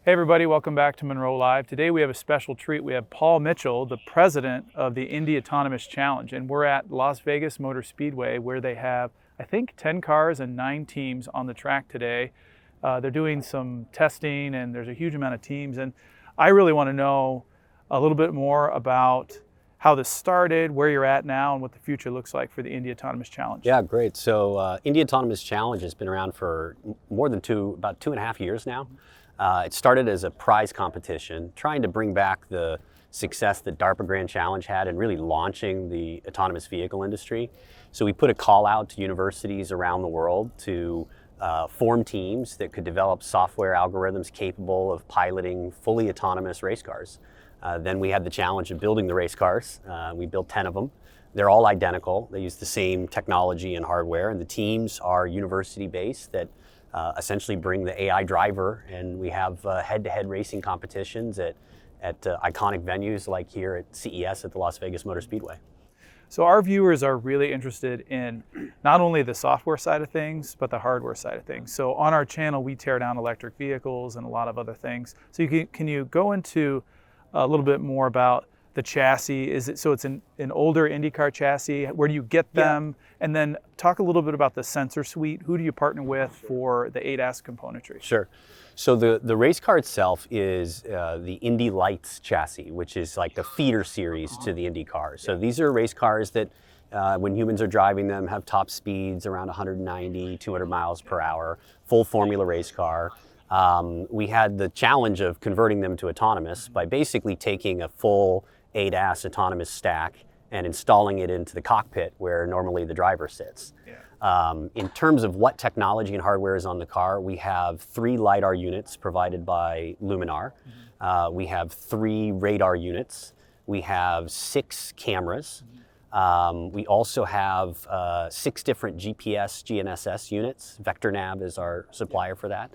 Hey everybody, welcome back to Munro Live. Today we have a special treat. We have Paul Mitchell, the president of the Indy Autonomous Challenge, and we're at Las Vegas Motor Speedway where they have, I think, 10 cars and 9 teams on the track today. They're doing some testing and there's a huge amount of teams, and I really want to know a little bit more about how this started, where you're at now, and what the future looks like for the Indy Autonomous Challenge. Yeah, great. So Indy Autonomous Challenge has been around for more than about 2.5 years now. It started as a prize competition, trying to bring back the success that DARPA Grand Challenge had in really launching the autonomous vehicle industry. So we put a call out to universities around the world to form teams that could develop software algorithms capable of piloting fully autonomous race cars. Then we had the challenge of building the race cars. We built 10 of them. They're all identical. They use the same technology and hardware, and the teams are university-based that essentially bring the AI driver, and we have head-to-head racing competitions at iconic venues like here at CES at the Las Vegas Motor Speedway. So our viewers are really interested in not only the software side of things, but the hardware side of things. So on our channel, we tear down electric vehicles and a lot of other things. So can you go into a little bit more about the chassis? So it's an older IndyCar chassis. Where do you get them? Yeah. And then talk a little bit about the sensor suite. Who do you partner with for the ADAS componentry? Sure. So the race car itself is the Indy Lights chassis, which is like the feeder series to the Indy cars. So these are race cars that when humans are driving them have top speeds around 190, 200 miles per hour, full formula race car. We had the challenge of converting them to autonomous by basically taking a full ADAS autonomous stack and installing it into the cockpit where normally the driver sits. Yeah. In terms of what technology and hardware is on the car, we have 3 LiDAR units provided by Luminar. Mm-hmm. We have 3 radar units. We have 6 cameras. Mm-hmm. We also have 6 different GPS, GNSS units. VectorNav is our supplier for that.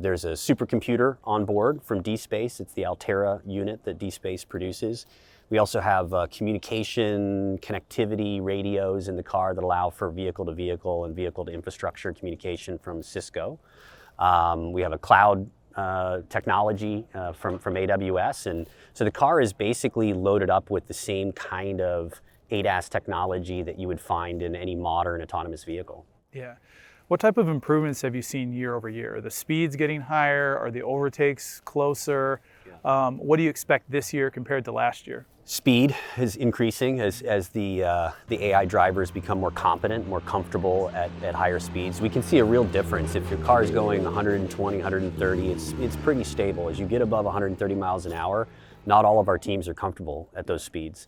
There's a supercomputer on board from D-Space. It's the Altera unit that D-Space produces. We also have communication, connectivity radios in the car that allow for vehicle-to-vehicle and vehicle-to-infrastructure communication from Cisco. We have a cloud technology from AWS. And so the car is basically loaded up with the same kind of ADAS technology that you would find in any modern autonomous vehicle. Yeah. What type of improvements have you seen year over year? Are the speeds getting higher? Are the overtakes closer? Yeah. What do you expect this year compared to last year? Speed is increasing as the AI drivers become more competent, more comfortable at higher speeds. We can see a real difference. If your car is going 120, 130, it's pretty stable. As you get above 130 miles an hour, not all of our teams are comfortable at those speeds.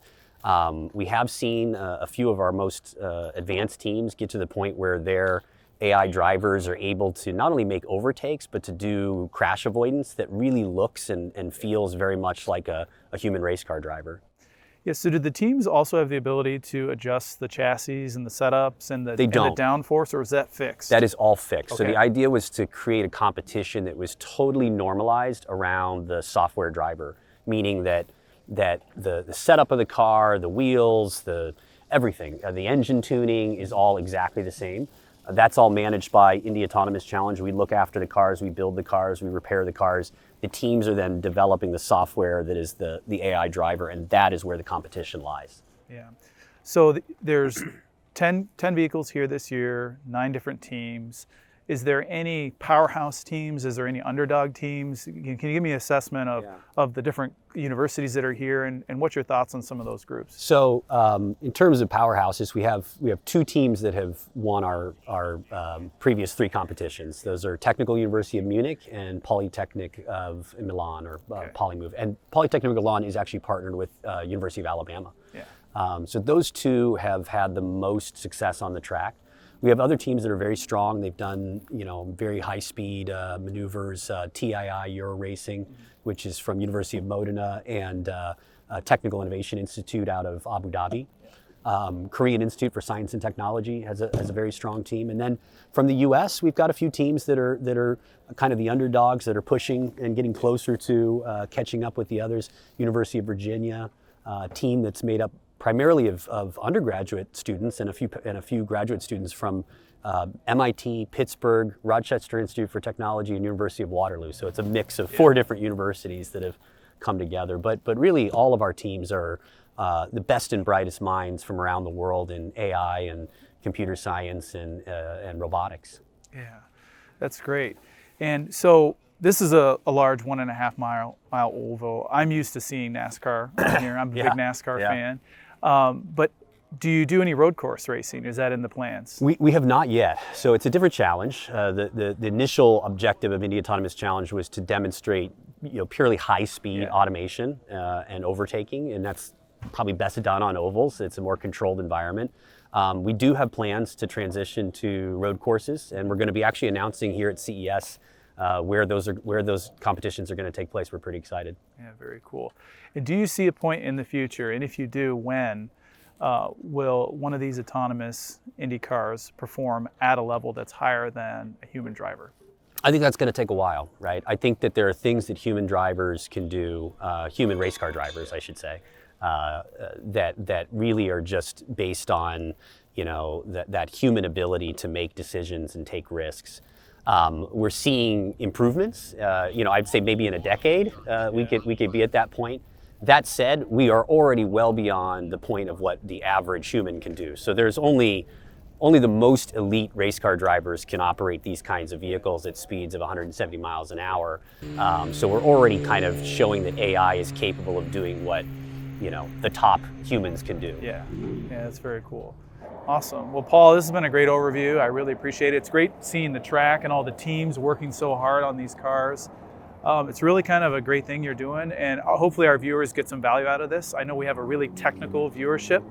We have seen a few of our most advanced teams get to the point where their AI drivers are able to not only make overtakes, but to do crash avoidance that really looks and feels very much like a human race car driver. Yeah, so do the teams also have the ability to adjust the chassis and the setups and the downforce, or is that fixed? That is all fixed. Okay. So the idea was to create a competition that was totally normalized around the software driver, meaning that the setup of the car, the wheels, everything, the engine tuning is all exactly the same. That's all managed by Indy Autonomous Challenge. We look after the cars, we build the cars, we repair the cars. The teams are then developing the software that is the AI driver, and that is where the competition lies. Yeah. So there's 10 vehicles here this year, 9 different teams. Is there any powerhouse teams? Is there any underdog teams? Can you give me an assessment of the different universities that are here, and what's your thoughts on some of those groups? So in terms of powerhouses, we have 2 teams that have won our previous 3 competitions. Those are Technical University of Munich and Polytechnic of Milan, or Polymove. And Polytechnic of Milan is actually partnered with University of Alabama. Yeah. So those 2 have had the most success on the track. We have other teams that are very strong. They've done, very high-speed maneuvers. TII Euro Racing, which is from University of Modena, and Technical Innovation Institute out of Abu Dhabi. Korean Institute for Science and Technology has a very strong team. And then from the U.S., we've got a few teams that are kind of the underdogs that are pushing and getting closer to catching up with the others. University of Virginia, a team that's made up primarily of undergraduate students and a few graduate students from MIT, Pittsburgh, Rochester Institute for Technology, and University of Waterloo. So it's a mix of 4 different universities that have come together. But really, all of our teams are the best and brightest minds from around the world in AI and computer science and robotics. Yeah, that's great. And so this is a large 1.5 mile oval. I'm used to seeing NASCAR in here. I'm a big NASCAR fan. But do you do any road course racing? Is that in the plans? We have not yet. So it's a different challenge. The initial objective of Indy Autonomous Challenge was to demonstrate purely high-speed automation and overtaking, and that's probably best done on ovals. It's a more controlled environment. We do have plans to transition to road courses, and we're going to be actually announcing here at CES where those competitions are going to take place. We're pretty excited. Yeah, very cool. And do you see a point in the future, and if you do, when, will one of these autonomous Indy cars perform at a level that's higher than a human driver? I think that's going to take a while, right? I think that there are things that human drivers can do, human race car drivers, I should say, that really are just based on, that human ability to make decisions and take risks. We're seeing improvements. I'd say maybe in a decade we could be at that point. That said, we are already well beyond the point of what the average human can do. So there's only the most elite race car drivers can operate these kinds of vehicles at speeds of 170 miles an hour. So we're already kind of showing that AI is capable of doing what, the top humans can do. Yeah, that's very cool. Awesome. Well, Paul, this has been a great overview. I really appreciate it. It's great seeing the track and all the teams working so hard on these cars. It's really kind of a great thing you're doing, and hopefully our viewers get some value out of this. I know we have a really technical viewership,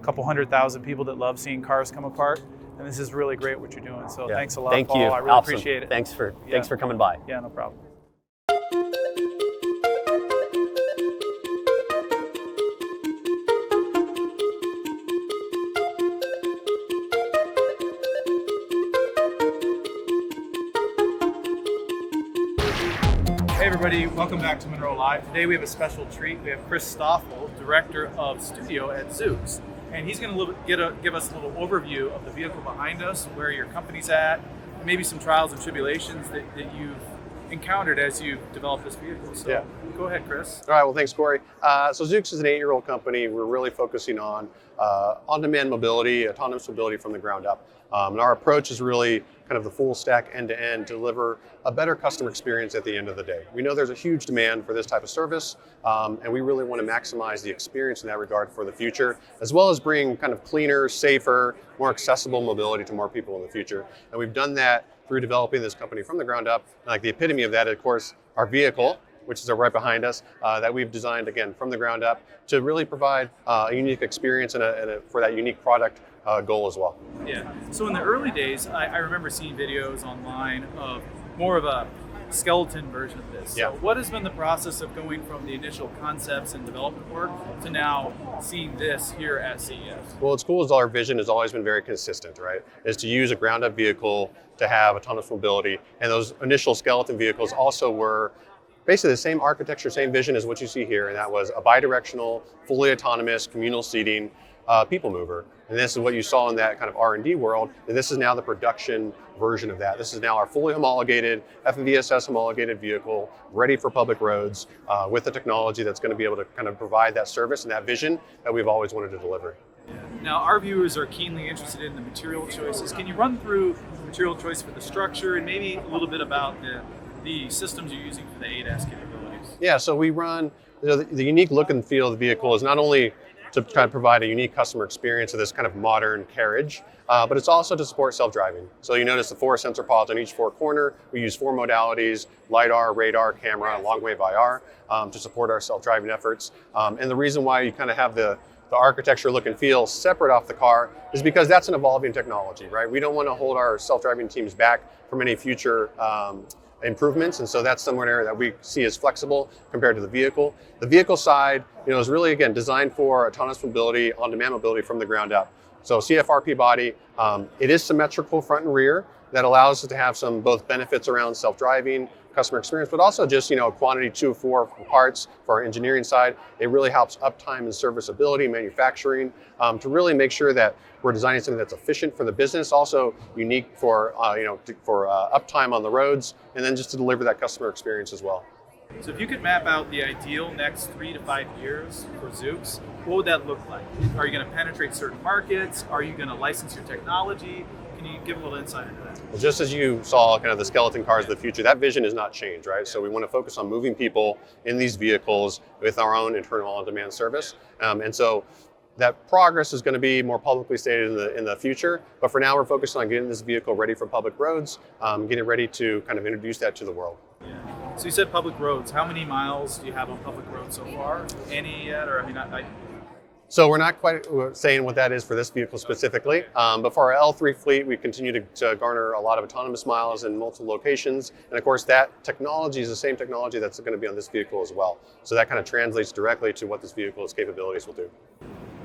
a couple 100,000 people that love seeing cars come apart, and this is really great what you're doing. So thanks a lot, Thank Paul. you. I really Awesome. appreciate it. Thanks for coming by. Yeah, no problem. Hey everybody, welcome back to Munro Live. Today we have a special treat. We have Chris Stoffel, Director of Studio at Zoox. And he's going to give us a little overview of the vehicle behind us, where your company's at, and maybe some trials and tribulations that you've encountered as you've developed this vehicle. So go ahead, Chris. All right, well, thanks, Cory. So Zoox is an 8-year-old company. We're really focusing on on-demand mobility, autonomous mobility from the ground up. And our approach is really kind of the full stack end-to-end to deliver a better customer experience at the end of the day. We know there's a huge demand for this type of service, and we really want to maximize the experience in that regard for the future, as well as bring kind of cleaner, safer, more accessible mobility to more people in the future. And we've done that through developing this company from the ground up. And like the epitome of that, of course, our vehicle, which is right behind us, that we've designed, again, from the ground up to really provide a unique experience and for that unique product goal as well. Yeah, so in the early days, I remember seeing videos online of more of a skeleton version of this. So what has been the process of going from the initial concepts and development work to now seeing this here at CES? Well, what's cool is our vision has always been very consistent, right? Is to use a ground up vehicle to have autonomous mobility. And those initial skeleton vehicles also were basically the same architecture, same vision as what you see here. And that was a bidirectional, fully autonomous, communal seating people mover. And this is what you saw in that kind of R&D world. And this is now the production version of that. This is now our fully homologated, FMVSS homologated vehicle, ready for public roads with the technology that's going to be able to kind of provide that service and that vision that we've always wanted to deliver. Now, our viewers are keenly interested in the material choices. Can you run through the material choice for the structure and maybe a little bit about the systems you're using for the ADAS capabilities? Yeah, so we run, the unique look and feel of the vehicle is not only to try to provide a unique customer experience of this kind of modern carriage, but it's also to support self-driving. So you notice the 4 sensor pods on each 4 corner. We use 4 modalities: LiDAR, radar, camera, long-wave IR to support our self-driving efforts. And the reason why you kind of have the architecture look and feel separate off the car is because that's an evolving technology, right? We don't want to hold our self-driving teams back from any future improvements, and so that's somewhere that we see as flexible compared to the vehicle. The vehicle side, is really, again, designed for autonomous mobility, on-demand mobility from the ground up. So CFRP body, it is symmetrical front and rear. That allows us to have some both benefits around self-driving, customer experience, but also just, quantity 2 for parts for our engineering side. It really helps uptime and serviceability, manufacturing, to really make sure that we're designing something that's efficient for the business, also unique for, uptime on the roads, and then just to deliver that customer experience as well. So if you could map out the ideal next 3 to 5 years for Zoox, what would that look like? Are you going to penetrate certain markets? Are you going to license your technology? Can you give a little insight into that? Well, just as you saw kind of the skeleton cars of the future, that vision has not changed, right? So we want to focus on moving people in these vehicles with our own internal on-demand service. And so that progress is going to be more publicly stated in the future. But for now, we're focused on getting this vehicle ready for public roads, getting ready to kind of introduce that to the world. Yeah. So you said public roads. How many miles do you have on public roads so far? Any yet? Or So we're not quite saying what that is for this vehicle specifically, but for our L3 fleet, we continue to garner a lot of autonomous miles in multiple locations. And of course, that technology is the same technology that's going to be on this vehicle as well. So that kind of translates directly to what this vehicle's capabilities will do.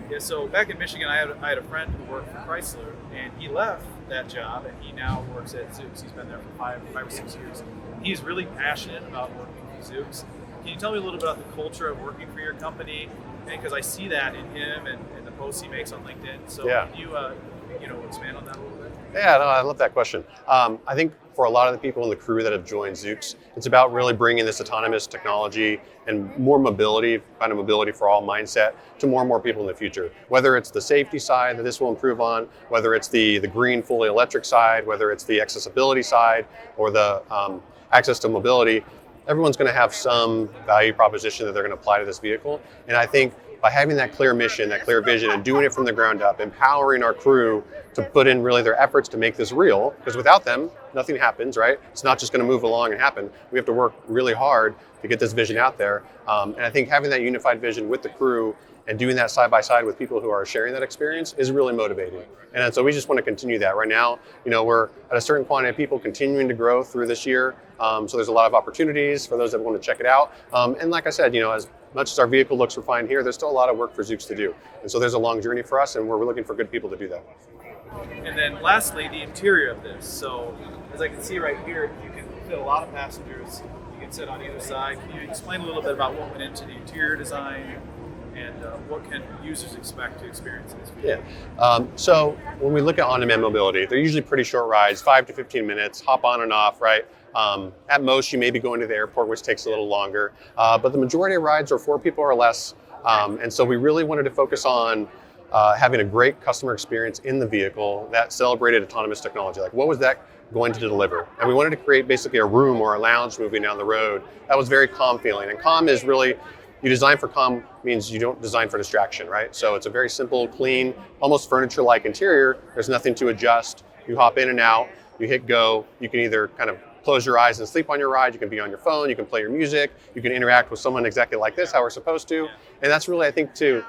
Yeah, so back in Michigan, I had a friend who worked for Chrysler, and he left that job, and he now works at Zoox. He's been there for five or 6 years. He's really passionate about working for Zoox. Can you tell me a little bit about the culture of working for your company? Because I see that in him and the posts he makes on LinkedIn. So yeah. Can you expand on that a little bit? Yeah, no, I love that question. I think for a lot of the people in the crew that have joined Zoox, it's about really bringing this autonomous technology and more mobility, kind of mobility for all mindset to more and more people in the future. Whether it's the safety side that this will improve on, whether it's the green fully electric side, whether it's the accessibility side or the access to mobility, everyone's going to have some value proposition that they're going to apply to this vehicle. And I think by having that clear mission, that clear vision, and doing it from the ground up, empowering our crew to put in really their efforts to make this real, because without them, nothing happens, right? It's not just going to move along and happen. We have to work really hard to get this vision out there. And I think having that unified vision with the crew and doing that side by side with people who are sharing that experience is really motivating. And so we just want to continue that. Right now, we're at a certain quantity of people continuing to grow through this year. So there's a lot of opportunities for those that want to check it out. And like I said, as much as our vehicle looks refined here, there's still a lot of work for Zoox to do. And so there's a long journey for us, and we're looking for good people to do that. And then lastly, the interior of this. So as I can see right here, you can fit a lot of passengers. You can sit on either side. Can you explain a little bit about what went into the interior design and what can users expect to experience in this vehicle? Yeah. So when we look at on-demand mobility, they're usually pretty short rides, 5 to 15 minutes, hop on and off, right? At most, you may be going to the airport, which takes a little longer. But the majority of rides are 4 people or less. And so we really wanted to focus on having a great customer experience in the vehicle that celebrated autonomous technology. Like, what was that going to deliver? And we wanted to create basically a room or a lounge moving down the road that was very calm feeling. And calm is really, you design for calm means you don't design for distraction, right? So it's a very simple, clean, almost furniture-like interior. There's nothing to adjust. You hop in and out, you hit go. You can either kind of close your eyes and sleep on your ride. You can be on your phone. You can play your music. You can interact with someone exactly like this, how we're supposed to. And that's really, I think, to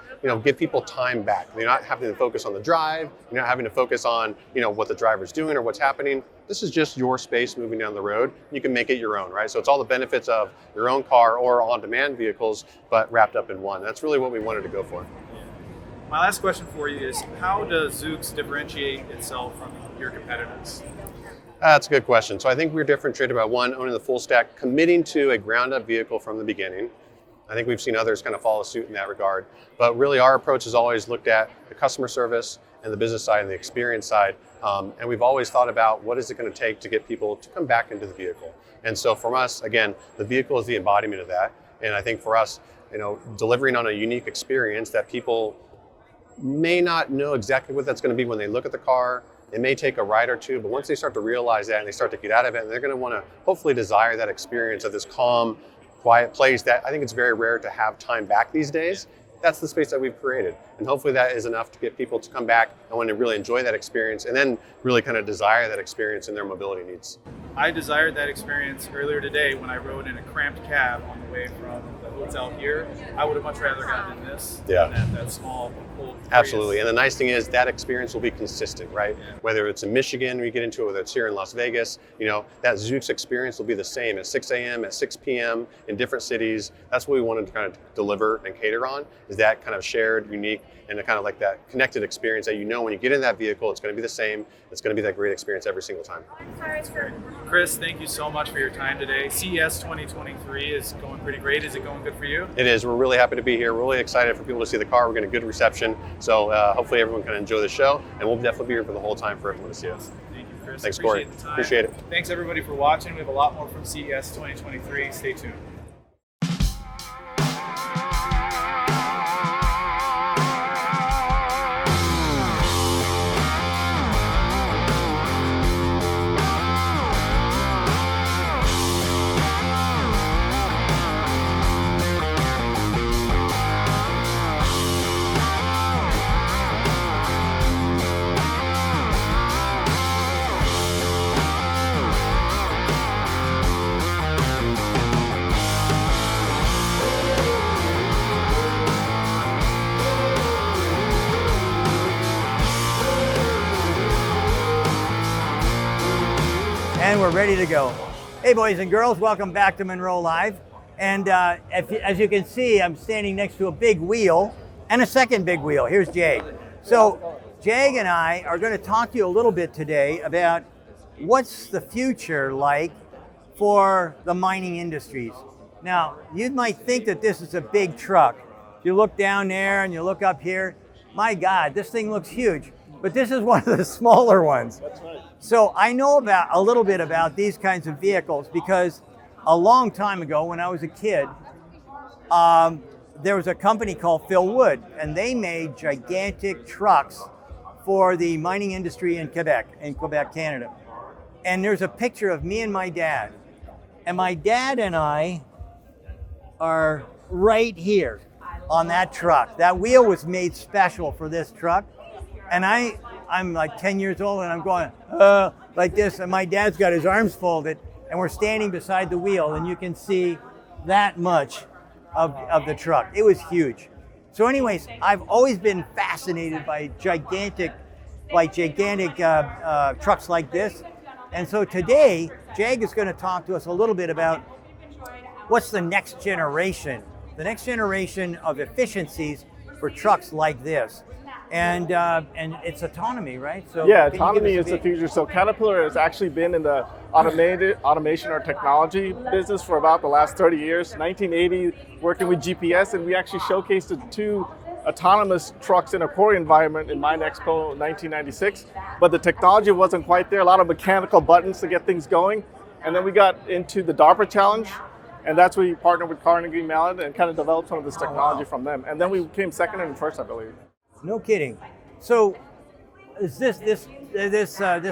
give people time back. You're not having to focus on the drive. You're not having to focus on what the driver's doing or what's happening. This is just your space moving down the road. You can make it your own, right? So it's all the benefits of your own car or on-demand vehicles, but wrapped up in one. That's really what we wanted to go for. My last question for you is, how does Zoox differentiate itself from your competitors? That's a good question. So I think we're differentiated by one, owning the full stack, committing to a ground-up vehicle from the beginning. I think we've seen others kind of follow suit in that regard. But really our approach has always looked at the customer service and the business side and the experience side. And we've always thought about what is it going to take to get people to come back into the vehicle. And so from us, again, the vehicle is the embodiment of that. And I think for us, delivering on a unique experience that people may not know exactly what that's going to be when they look at the car. It may take a ride or two, but once they start to realize that and they start to get out of it, and they're going to want to hopefully desire that experience of this calm, quiet place that I think it's very rare to have time back these days. That's the space that we've created. And hopefully that is enough to get people to come back and want to really enjoy that experience and then really kind of desire that experience in their mobility needs. I desired that experience earlier today when I rode in a cramped cab on the way from the what's out here. I would have much rather gotten this Yeah. than that small old Prius. Absolutely. And the nice thing is that experience will be consistent, right? Yeah. Whether it's in Michigan, we get into it, whether it's here in Las Vegas, that Zoox experience will be the same at 6 a.m., at 6 p.m. in different cities. That's what we wanted to kind of deliver and cater on, is that kind of shared, unique, and kind of like that connected experience that when you get in that vehicle, it's going to be the same. It's going to be that great experience every single time. Chris, thank you so much for your time today. CES 2023 is going pretty great. Is it going good for you? It is. We're really happy to be here. We're really excited for people to see the car. We're getting a good reception. So hopefully everyone can enjoy the show, and we'll definitely be here for the whole time for everyone to see us. Thank you, Chris. Thanks, Cory. The time. Appreciate it. Thanks, everybody, for watching. We have a lot more from CES 2023. Stay tuned. And we're ready to go. Hey boys and girls, welcome back to Munro Live. And as you can see, I'm standing next to a big wheel and a second big wheel. Here's Jag. So Jag and I are going to talk to you a little bit today about what's the future like for the mining industries. Now, you might think that this is a big truck. If you look down there and you look up here, my God, this thing looks huge. But this is one of the smaller ones. That's right. So I know a little bit about these kinds of vehicles because a long time ago when I was a kid, there was a company called Phil Wood, and they made gigantic trucks for the mining industry in Quebec, Canada. And there's a picture of me and my dad. And my dad and I are right here on that truck. That wheel was made special for this truck. And I'm like 10 years old and I'm going like this, and my dad's got his arms folded and we're standing beside the wheel and you can see that much of the truck. It was huge. So anyways, I've always been fascinated by gigantic trucks like this. And so today, Jag is going to talk to us a little bit about what's the next generation of efficiencies for trucks like this. And it's autonomy, right? So yeah, autonomy is the future. So Caterpillar has actually been in the automation or technology business for about the last 30 years. 1980, working with GPS, and we actually showcased the 2 autonomous trucks in a Cory environment in Mine Expo 1996. But the technology wasn't quite there. A lot of mechanical buttons to get things going. And then we got into the DARPA challenge, and that's where we partnered with Carnegie Mellon and kind of developed some of this technology from them. And then we came second and first, I believe. No kidding. So is this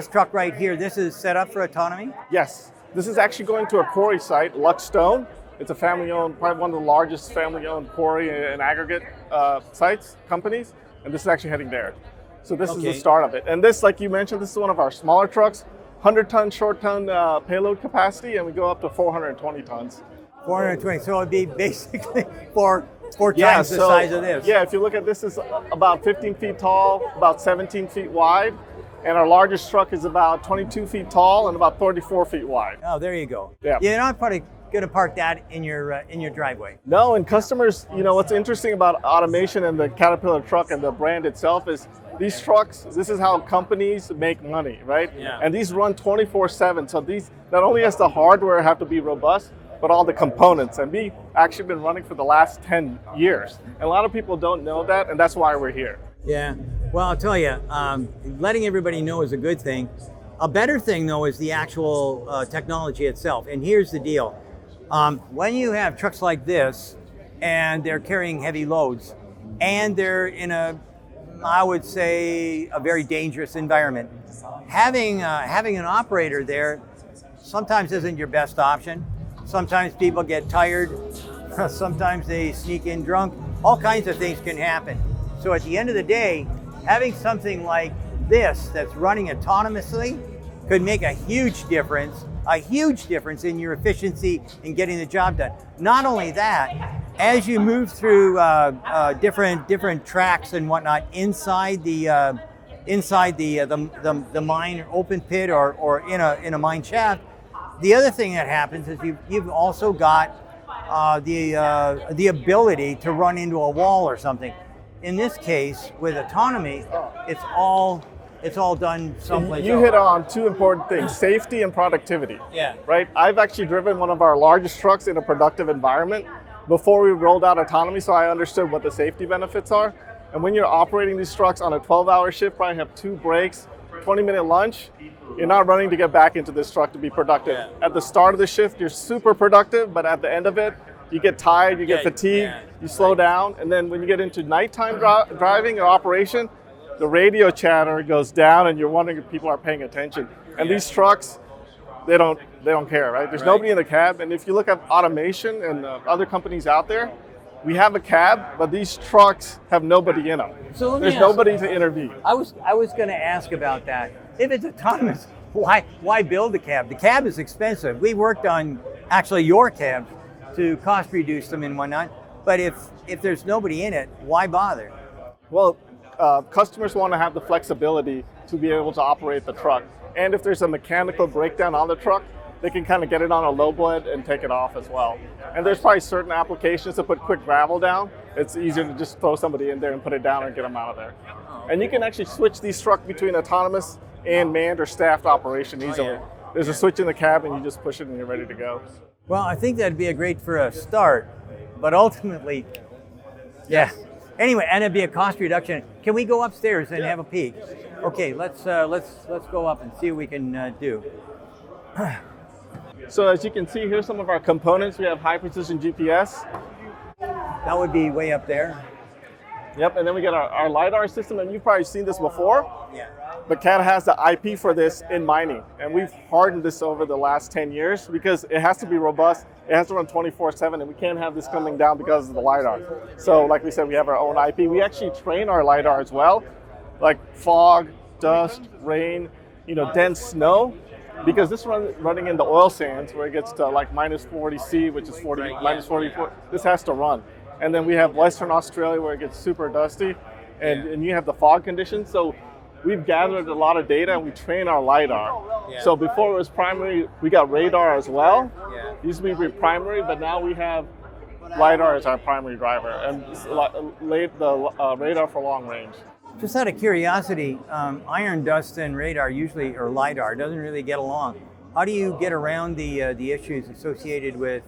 truck right here, this is set up for autonomy? Yes. This is actually going to a Cory site, Luckstone. It's a family-owned, probably one of the largest family-owned Cory and aggregate companies. And this is actually heading there. So this is the start of it. And this, like you mentioned, this is one of our smaller trucks, 100-ton, short-ton payload capacity, and we go up to 420 tons. 420, so it'd be basically four times the size of this. Yeah, if you look at this, it's about 15 feet tall, about 17 feet wide, and our largest truck is about 22 feet tall and about 34 feet wide. Oh, there you go. Yeah. You're not probably going to park that in your driveway. No, and customers, what's interesting about automation and the Caterpillar truck and the brand itself is these trucks, this is how companies make money, right? Yeah. And these run 24/7, so these, not only has the hardware have to be robust, but all the components. And we've actually been running for the last 10 years. And a lot of people don't know that, and that's why we're here. Yeah, well, I'll tell you, letting everybody know is a good thing. A better thing, though, is the actual technology itself. And here's the deal. When you have trucks like this, and they're carrying heavy loads, and they're in I would say, a very dangerous environment, having an operator there sometimes isn't your best option. Sometimes people get tired, sometimes they sneak in drunk, all kinds of things can happen. So at the end of the day, having something like this that's running autonomously could make a huge difference in your efficiency in getting the job done. Not only that, as you move through different tracks and whatnot inside the mine open pit or in a mine shaft, the other thing that happens is you've also got the ability to run into a wall or something. In this case, with autonomy, it's all done someplace You else. hit on two important things, safety and productivity. Yeah. Right? I've actually driven one of our largest trucks in a productive environment before we rolled out autonomy, so I understood what the safety benefits are. And when you're operating these trucks on a 12-hour shift, probably have 2 breaks, 20-minute lunch, you're not running to get back into this truck to be productive. Yeah. At the start of the shift, you're super productive, but at the end of it, you get tired, you get fatigued, you slow down, and then when you get into nighttime driving or operation, the radio chatter goes down and you're wondering if people are paying attention. And these trucks, they don't care, right? There's nobody in the cab, and if you look at automation and other companies out there, we have a cab, but these trucks have nobody in them. So let me There's ask- nobody to intervene. I was going to ask about that. If it's autonomous, why build a cab? The cab is expensive. We worked on actually your cabs to cost reduce them and whatnot. But if there's nobody in it, why bother? Well, customers want to have the flexibility to be able to operate the truck. And if there's a mechanical breakdown on the truck, they can kind of get it on a low bed and take it off as well. And there's probably certain applications to put quick gravel down. It's easier to just throw somebody in there and put it down and get them out of there. And you can actually switch these trucks between autonomous and manned or staffed operation easily. There's a switch in the cab and you just push it and you're ready to go. Well, I think that'd be a great for a start, but ultimately, yeah. Anyway, and it'd be a cost reduction. Can we go upstairs and have a peek? Okay, let's go up and see what we can do. So as you can see, here's some of our components. We have high precision GPS. That would be way up there. Yep, and then we got our LiDAR system, and you've probably seen this before. Yeah. But CAT has the IP for this in mining, and we've hardened this over the last 10 years because it has to be robust, it has to run 24/7, and we can't have this coming down because of the LiDAR. So like we said, we have our own IP. We actually train our LiDAR as well, like fog, dust, rain, dense snow, because this running in the oil sands where it gets to like minus 40 C, which is minus 44, this has to run. And then we have Western Australia where it gets super dusty, and you have the fog conditions. So we've gathered a lot of data and we train our LiDAR. Yeah. So before it was primary, we got radar as well. Yeah. It used to be primary, but now we have LiDAR as our primary driver and the radar for long range. Just out of curiosity, iron dust and radar usually, or LiDAR, doesn't really get along. How do you get around the issues associated with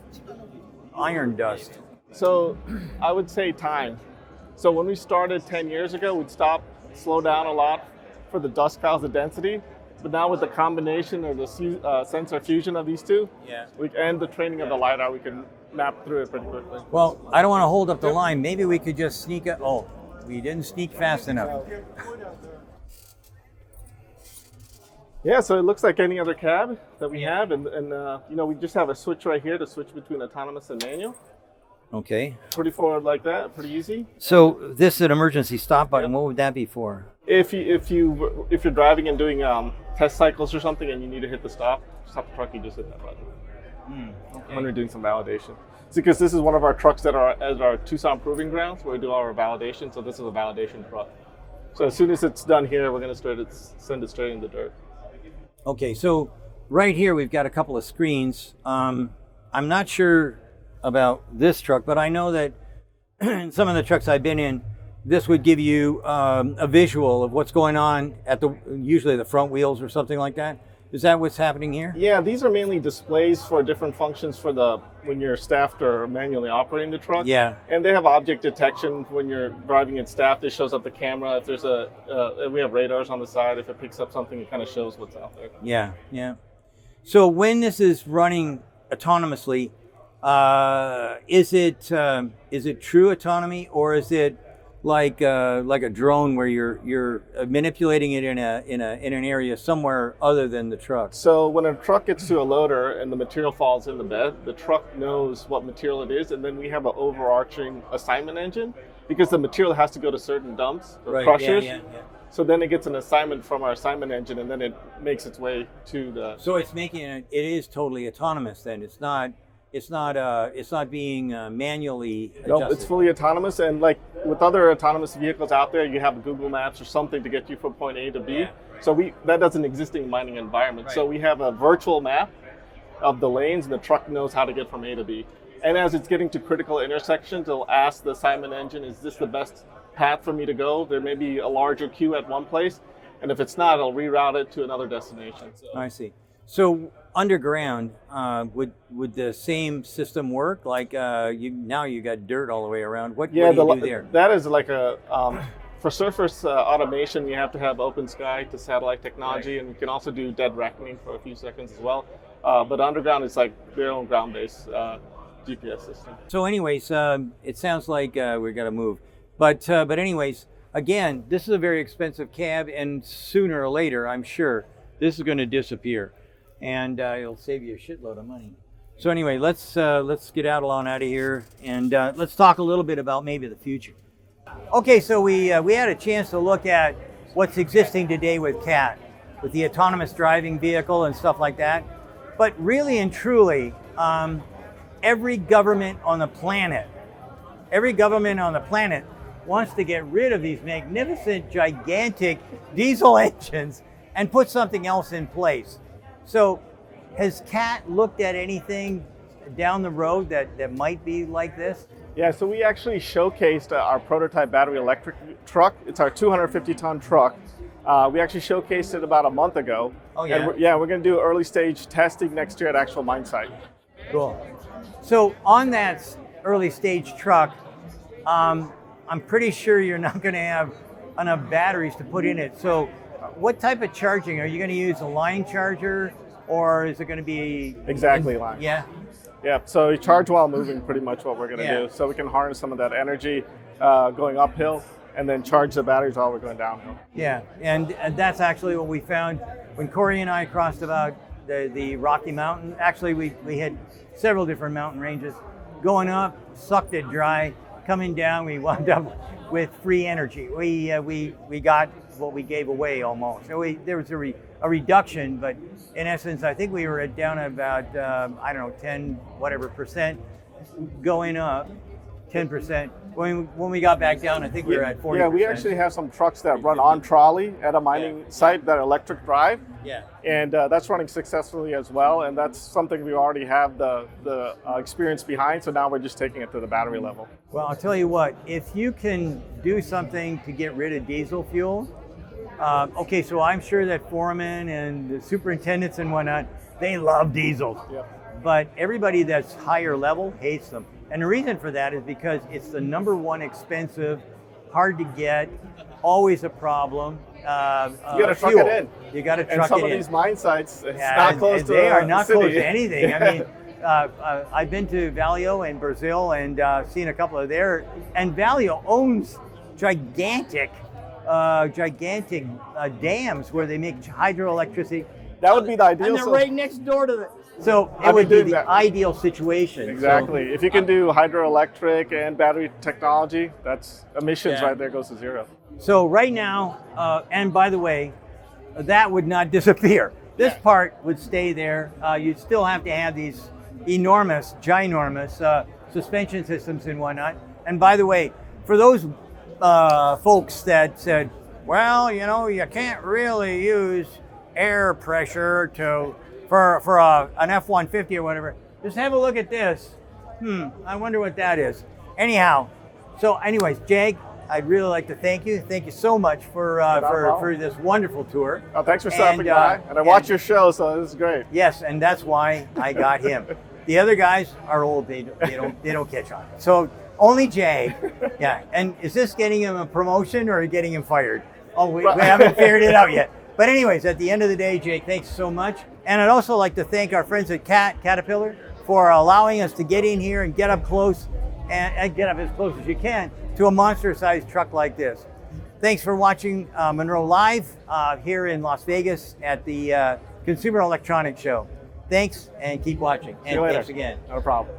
iron dust? So I would say time. So when we started 10 years ago, we'd slow down a lot for the dust clouds, the density. But now with the combination or the sensor fusion of these two, and the training of the LiDAR, we can map through it pretty quickly. Well, I don't want to hold up the line. Maybe we could just sneak up. Oh, we didn't sneak fast enough. Yeah, so it looks like any other cab that we have, and we just have a switch right here to switch between autonomous and manual. Okay. Pretty forward like that, pretty easy. So this is an emergency stop button. What would that be for? If you're driving and doing test cycles or something, and you need to hit the stop the truck, you just hit that button. Okay. When we're doing some validation. It's because this is one of our trucks that are at our Tucson Proving Grounds where we do all our validation. So this is a validation truck. So as soon as it's done here, we're going to send it straight in the dirt. Okay, so right here we've got a couple of screens. I'm not sure about this truck, but I know that in some of the trucks I've been in, this would give you a visual of what's going on at usually the front wheels or something like that. Is that what's happening here? Yeah, these are mainly displays for different functions for when you're staffed or manually operating the truck. Yeah. And they have object detection when you're driving it staffed. It shows up the camera. If there's we have radars on the side. If it picks up something, it kind of shows what's out there. Yeah, yeah. So when this is running autonomously, is it true autonomy, or is it like a drone where you're manipulating it in an area somewhere other than the truck? So when a truck gets to a loader and the material falls in the bed, the truck knows what material it is, and then we have an overarching assignment engine because the material has to go to certain dumps or crushers. Yeah. So then it gets an assignment from our assignment engine, and then it makes its way to the. So it's it is totally autonomous then. It's not it's not being manually adjusted. No, it's fully autonomous, and like with other autonomous vehicles out there, you have Google Maps or something to get you from point A to B. Yeah. So that doesn't exist in mining environment. Right. So we have a virtual map of the lanes, and the truck knows how to get from A to B. And as it's getting to critical intersections, it'll ask the Simon engine, is this the best path for me to go? There may be a larger queue at one place, and if it's not, it'll reroute it to another destination. I see. So underground, would the same system work? Like now you got dirt all the way around. What do you do there? That is like a for surface automation, you have to have open sky to satellite technology, and you can also do dead reckoning for a few seconds as well. But underground is like their own ground-based GPS system. So anyways, it sounds like we're gonna move. But anyways, again, this is a very expensive cab, and sooner or later, I'm sure, this is gonna disappear. And it'll save you a shitload of money. So anyway, let's get out of here, and let's talk a little bit about maybe the future. Okay, so we had a chance to look at what's existing today with CAT, with the autonomous driving vehicle and stuff like that. But really and truly, every government on the planet wants to get rid of these magnificent, gigantic diesel engines and put something else in place. So has CAT looked at anything down the road that might be like this? Yeah, so we actually showcased our prototype battery electric truck. It's our 250-ton truck. We actually showcased it about a month ago. Oh, yeah? And we're going to do early stage testing next year at actual mine site. Cool. So on that early stage truck, I'm pretty sure you're not going to have enough batteries to put in it. So what type of charging? Are you going to use a line charger, or is it going to be... Exactly, line. Yeah? Yeah, so you charge while moving, pretty much what we're going to do. So we can harness some of that energy going uphill, and then charge the batteries while we're going downhill. Yeah, and that's actually what we found when Cory and I crossed about the Rocky Mountain. Actually, we had several different mountain ranges. Going up, sucked it dry. Coming down, we wound up with free energy. We got what we gave away almost. So there was a reduction, but in essence, I think we were down about 10 whatever percent. Going up 10%. When we got back down, I think we were at 40%. Yeah, we actually have some trucks that run on trolley at a mining site that are electric drive. Yeah. And that's running successfully as well. And that's something we already have the experience behind. So now we're just taking it to the battery level. Well, I'll tell you what, if you can do something to get rid of diesel fuel, okay, so I'm sure that foremen and the superintendents and whatnot, they love diesels. Yep. But everybody that's higher level hates them. And the reason for that is because it's the number one expensive, hard to get, always a problem. You got to truck it in. You got to truck it in. And some of these mine sites, it's not close to they are not the city. close to anything. I mean, I've been to Valio in Brazil and seen a couple of there. And Valio owns gigantic dams where they make hydroelectricity. That would be the ideal. And they're right next door to the. So it would be the ideal situation. Exactly. So, if you can do hydroelectric and battery technology, that's emissions right there goes to zero. So right now, and by the way, that would not disappear. This part would stay there. You'd still have to have these enormous, ginormous suspension systems and whatnot. And by the way, for those folks that said, well, you can't really use air pressure for an F-150 or whatever, just have a look at this. I wonder what that is. Anyhow, so anyways, Jag, I'd really like to thank you. Thank you so much for this wonderful tour. Oh, thanks for stopping by. And I watch your show, so this is great. Yes, and that's why I got him. The other guys are old. They don't catch on. So only Jag. Yeah. And is this getting him a promotion or getting him fired? Oh, we haven't figured it out yet. But anyways, at the end of the day, Jake, thanks so much. And I'd also like to thank our friends at Caterpillar for allowing us to get in here and get up close and get up as close as you can to a monster-sized truck like this. Thanks for watching Munro Live here in Las Vegas at the Consumer Electronics Show. Thanks, and keep watching. See you later. Thanks again. No problem.